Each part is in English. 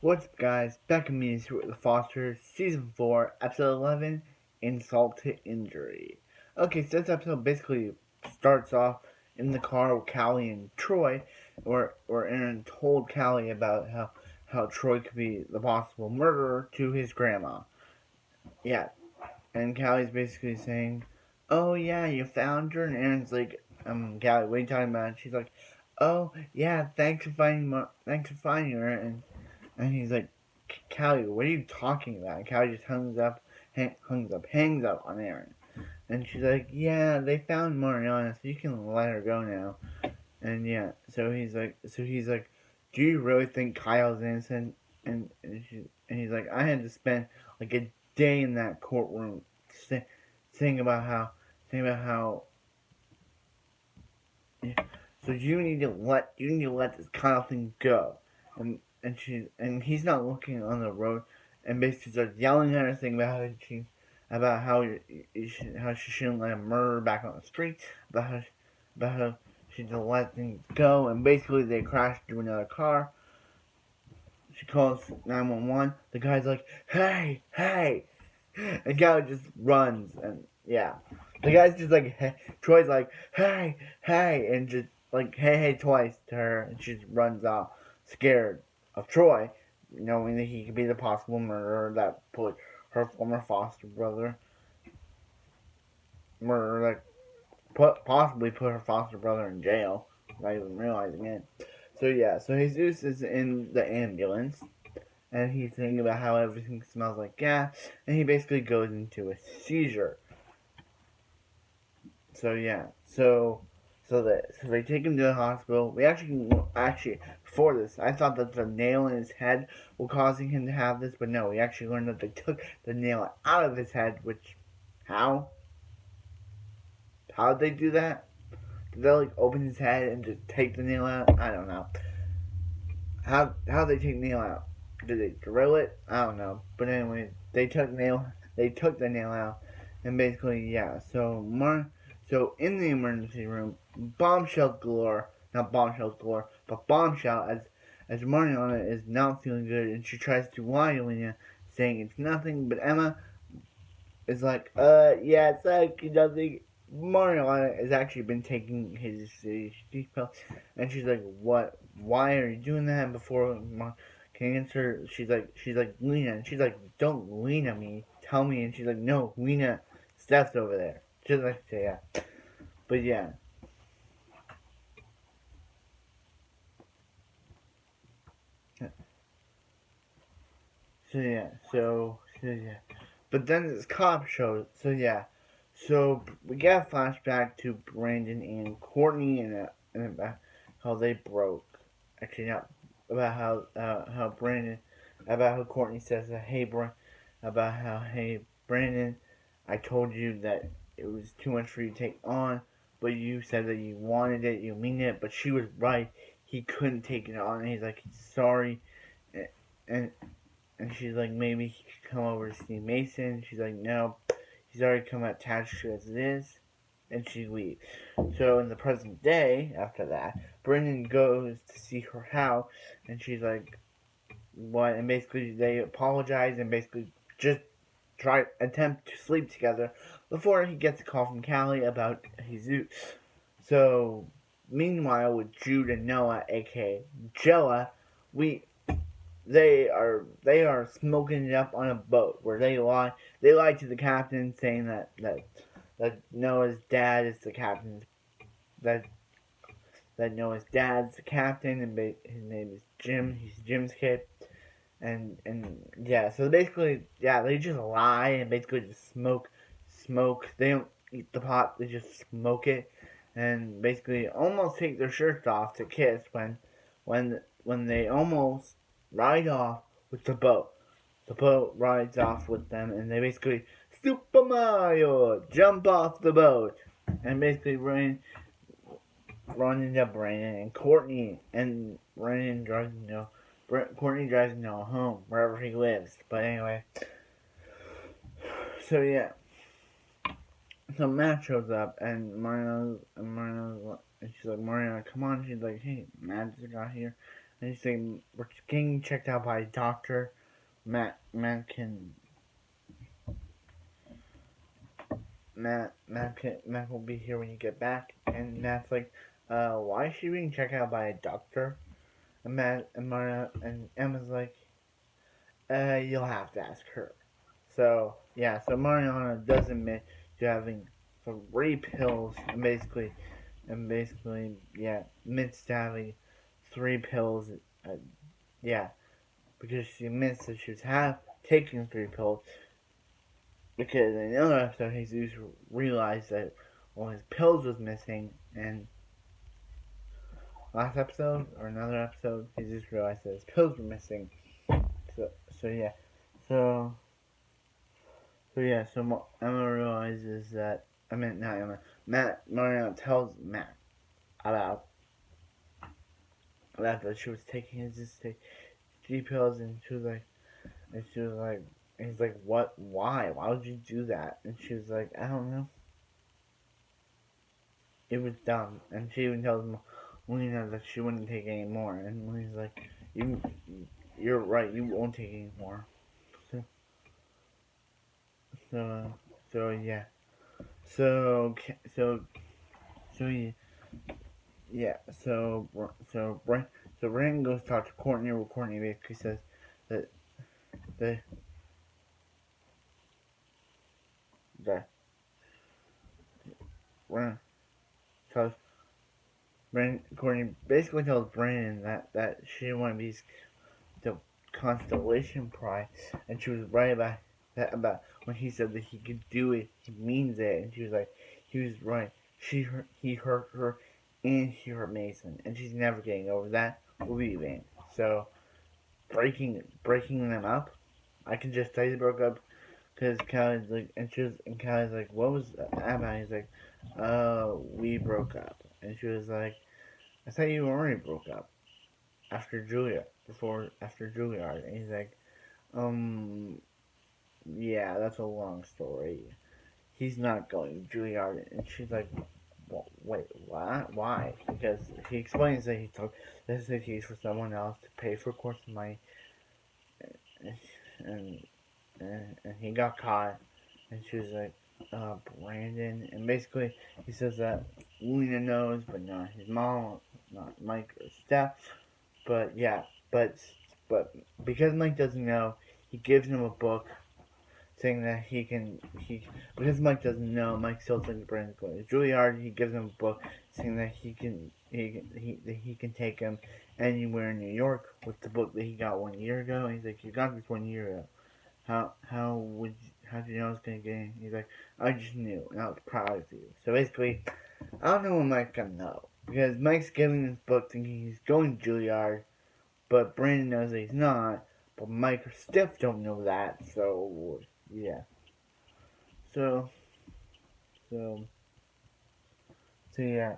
What's up, guys? Back with me is with the Fosters, Season 4, Episode 11, Insult to Injury. Okay, so this episode basically starts off in the car with Callie and Troy, where Aaron told Callie about how Troy could be the possible murderer to his grandma. Yeah, and Callie's basically saying, "Oh yeah, you found her," and Aaron's like, Callie, what are you talking about?" She's like, "Oh yeah, thanks for finding her," and he's like, "Callie, what are you talking about?" And Callie just hangs up on Aaron. And she's like, "Yeah, they found Mariana, so you can let her go now." And yeah, so he's like, "Do you really think Kyle's innocent?" And he's like, "I had to spend like a day in that courtroom, saying, saying about how, saying about how. Yeah, so you need to let this Kyle thing go." And he's not looking on the road, and basically starts yelling at her, saying about how she shouldn't let him murder back on the street, about how she should let things go, and basically they crash into another car. She calls 911. The guy's like, "Hey, hey!" And Kyle just runs, and yeah, the guy's just like, hey, Troy's like, "Hey, hey," and just like, "Hey, hey," twice to her, and she just runs off, scared of Troy, knowing that he could be the possible murderer that put her former foster brother, like possibly put her foster brother in jail, not even realizing it. So yeah, so Jesus is in the ambulance, and he's thinking about how everything smells like gas, and he basically goes into a seizure. So yeah, so they take him to the hospital. We actually before this, I thought that the nail in his head was causing him to have this, but no, we actually learned that they took the nail out of his head. Which, how? How did they do that? Did they like open his head and just take the nail out? I don't know. How they take the nail out? Did they drill it? I don't know. But anyway, they took the nail out, and basically yeah. So in the emergency room, bombshells galore. Not bombshells galore, but bombshell as Mariana is not feeling good, and she tries to lie to Lena, saying it's nothing. But Emma is like, yeah, it's like nothing. Mariana has actually been taking his sleep pill, and she's like, "What? Why are you doing that?" And before can answer, she's like Lena, and she's like, "Don't lean on me, tell me." And she's like, "No, Lena, Steph's over there." Just like to say, yeah, but yeah, so yeah, but then this cop shows, so yeah, so we get a flashback to Brandon and Courtney and about how they broke. Actually, not about how Brandon, about how Courtney says that, about how, "Hey Brandon, I told you that it was too much for you to take on, but you said that you wanted it, you mean it." But she was right. He couldn't take it on, and he's like, he's sorry, and and she's like, "Maybe he could come over to see Mason." She's like, "No, he's already come attached to as it is." And she leaves. So in the present day, after that, Brendan goes to see her house, and she's like, "What?" And basically they apologize and basically just attempt to sleep together before he gets a call from Callie about Jesus. So meanwhile, with Jude and Noah, aka Joa, we they are smoking it up on a boat where they lie to the captain, saying that Noah's dad is the captain, that that Noah's dad's the captain, and his name is Jim. He's Jim's kid, and yeah. So basically, yeah, they just lie and basically just smoke. They don't eat the pot; they just smoke it, and basically almost take their shirts off to kiss when they almost ride off with the boat. The boat rides off with them, and they basically Super Mario jump off the boat, and basically run into Brandon and Courtney, and Brandon drives Courtney drives Noah home wherever he lives. But anyway, so yeah, so Matt shows up, and she's like, "Mariana, come on." She's like, "Hey, Matt just got here." and he's saying we're getting checked out by a doctor. Matt will be here when you get back. And Matt's like, why is she being checked out by a doctor? And Matt and Maria and Emma's like, you'll have to ask her. So yeah, so Mariana does admit to having 3 pills, and basically, yeah, admits to having 3 pills. Uh, yeah, because she admits that she was half taking 3 pills. Because in another episode, Jesus realized that one of his pills was missing, and last episode or another episode, Jesus realized that his pills were missing. So yeah, so Emma realizes that, I mean, not Emma, Mariana tells Matt about that she was taking his 3 pills, and she was like, and he's like, what, why would you do that? And she was like, I don't know, it was dumb. And she even tells Lena that she wouldn't take any more, and Lena's like, you're right, you won't take any more. So yeah, so yeah, so Brandon goes to talk to Courtney, where Courtney basically says that the Brandon tells Courtney basically tells Brandon that she didn't want to be the Constellation Prize, and she was right about when he said that he could do it, he means it, and she was like, he was right. He hurt her, and he hurt Mason, and she's never getting over that. Leaving. So breaking them up, I can just tell you they broke up because Callie's like, and Callie's like, what was Abba? He's like, we broke up, and she was like, I thought you already broke up after Juilliard, and he's like, yeah, that's a long story. He's not going to Juilliard, and she's like, wait, what? Why? Because he explains that he took this case for someone else to pay for course of money, and and he got caught, and she was like, Brandon, and basically he says that Lena knows, but not his mom, not Mike or Steph, but yeah, but because Mike doesn't know, he gives him a book saying that because Mike doesn't know, Mike still thinks Brandon's going to Juilliard. He gives him a book saying that he can take him anywhere in New York with the book that he got 1 year ago. And he's like, you got this 1 year ago. How did you know I was gonna get in? He's like, I just knew, and I was proud of you. So basically, I don't know when Mike's gonna know, because Mike's giving this book thinking he's going to Juilliard, but Brandon knows that he's not. But Mike or Steph don't know that, so yeah. So so yeah.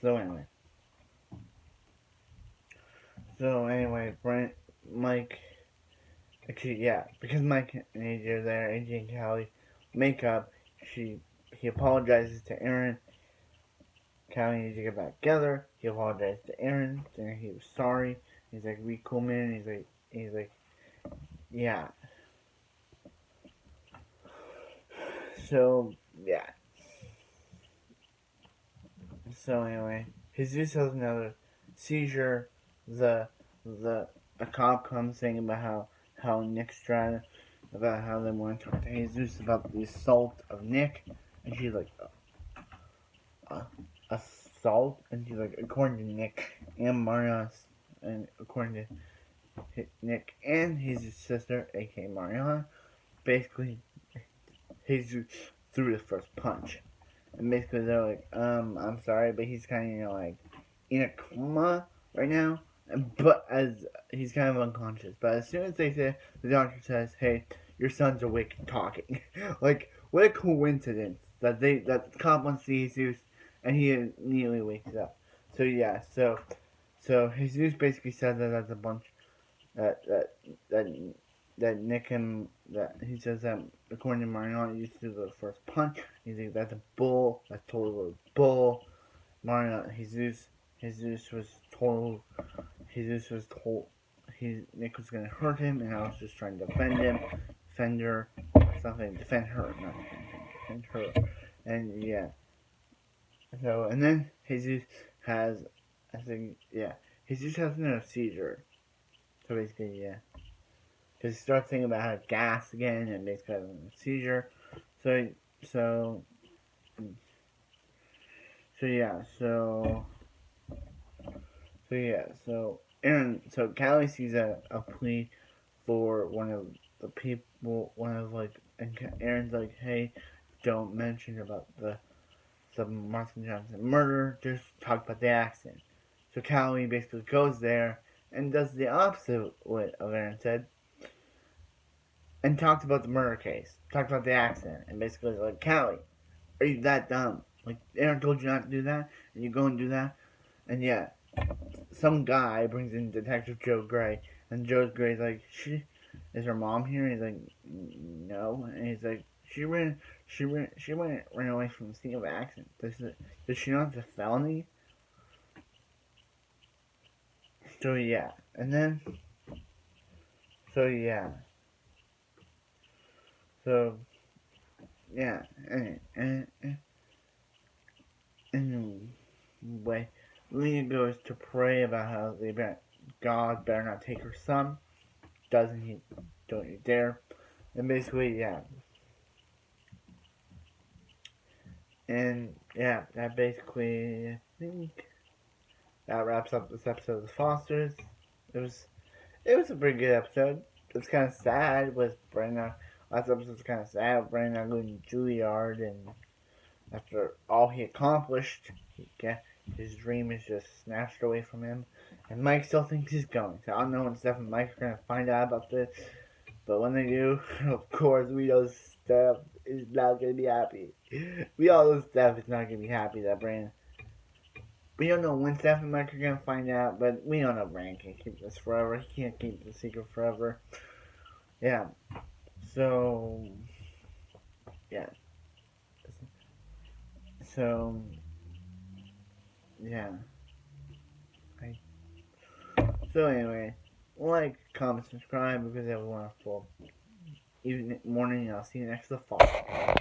So anyway. Mike. Actually, yeah, because Mike and AJ are there, AJ and Callie make up. He apologizes to Aaron. Callie needs to get back together. He apologized to Aaron, saying he was sorry. He's like, we cool, man. He's like, yeah. So yeah. So anyway, Jesus has another seizure. The a cop comes saying about how Nick's trying, about how they want to talk to Jesus about the assault of Nick, and she's like, assault, and she's like, according to Nick and Mariana's, and according to Nick and his sister, aka Mariana, basically Jesus threw the first punch. And basically they're like, I'm sorry, but he's kind of like in a coma right now. But as he's kind of unconscious. But as soon as they say, the doctor says, hey, your son's awake and talking. Like, what a coincidence that the cop wants to see Jesus and he immediately wakes up. So yeah, so Jesus basically says that that's a bunch that that that Nick and that he says that according to Mariano used to do the first punch. He's like, that's a bull. That's totally bull. Mariano Jesus was total. Jesus was told Nick was gonna hurt him, and I was just trying to defend her, defend her, not defend her, and yeah. So and then Jesus has, I think, yeah, Jesus has a seizure. So basically, yeah, because he starts thinking about how to gas again, and basically has a seizure. So so so yeah, so Aaron, so Callie sees a plea for one of the people, and Aaron's like, hey, don't mention about the Martha Johnson murder, just talk about the accident. So Callie basically goes there and does the opposite of what Aaron said, and talks about the murder case, talks about the accident, and basically like, Callie, are you that dumb? Like, Aaron told you not to do that, and you go and do that? And yeah, some guy brings in Detective Joe Gray, and Joe Gray's like, is her mom here? And he's like, no. And he's like, she ran away from the scene of an accident. Does she know it's a felony? So yeah, and then, so yeah, so yeah, anyway, Leah goes to pray about how God better not take her son. Doesn't he? Don't you dare. And basically, yeah. And yeah, that basically, I think that wraps up this episode of The Fosters. It was a pretty good episode. It's kind of sad with Brandon. Last episode was kind of sad. Brandon going to Juilliard, and after all he accomplished, his dream is just snatched away from him. And Mike still thinks he's going. So I don't know when Steph and Mike are going to find out about this. But when they do, of course, we know Steph is not going to be happy. We all know Steph is not going to be happy that Brandon. We don't know when Steph and Mike are going to find out, but we don't know Brandon can't keep this forever. He can't keep the secret forever. Yeah. So, yeah. So, yeah. So anyway, like, comment, subscribe, because have a wonderful evening, morning, and I'll see you next to the fall.